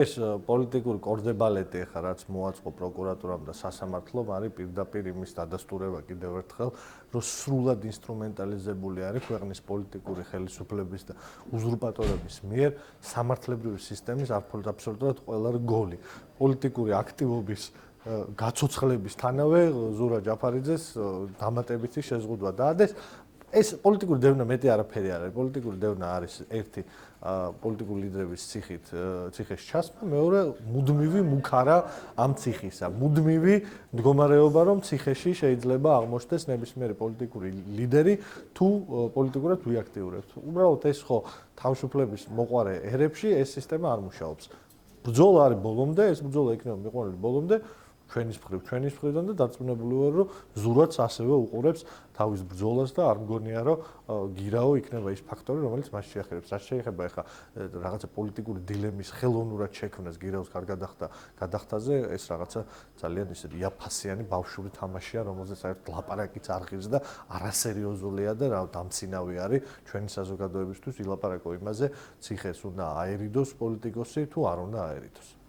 ეს პოლიტიკური კორდებალეტი ახლა რაც მოაწყო პროკურატურამ და სასამართლომ არის პირდაპირ იმის დადასტურება კიდევ ერთხელ, რომ სრულად ინსტრუმენტალიზებული არის ქვეყნის პოლიტიკური ხელისუფლების და უზურპატორების მიერ სამართლებრივი სისტემის აბსოლუტურად ყველა რგოლი. პოლიტიკური აქტივობის გაცოცხლებისთანავე ზურა ჯაფარიძეს დამატებითი შეზღუდვა დაადეს. ეს პოლიტიკური დევნა მეტი არაფერი არ არის. პოლიტიკური დევნა არის ერთი პოლიტიკური ლიდერების ციხეს ჩასმა, მეორე მუდმივი მუქარა ამ ციხისა. მუდმივი მდგომარეობა, რომ ციხეში შეიძლება აღმოჩნდეს ნებისმიერი პოლიტიკური ლიდერი თუ პოლიტიკურად ვიაქტიურებთ. უბრალოდ ეს ხო თავისუფლების მოყვარე ერებში ეს სისტემა არ მუშაობს. ბრძოლა არის ბოლომდე, ეს ბრძოლა იქნება მიყვანილი ბოლომდე. ჩვენის მხრიდან და დარწმუნებული ვარ, რომ ზურაც ასევე უყურებს თავის ბრძოლას და არ მგონია, რომ გირაო იქნება ის ფაქტორი, რომელიც მას შეახერებს. რაც შეეხება ახლა რაღაცა პოლიტიკური დილემის ხელოვნურად შექმნას გირაოს გადახდაზე, ეს რაღაცა ძალიან ისეთი იაფასიანი ბავშვური თამაშია, რომელზეც საერთოდ ლაპარაკიც არ ღირს და არასერიოზულია და რა დამცინავი არის ჩვენი საზოგადოებისთვის ილაპარაკო იმაზე, ციხეს უნდა აერიდოს პოლიტიკოსი თუ არ უნდა აერიდოს.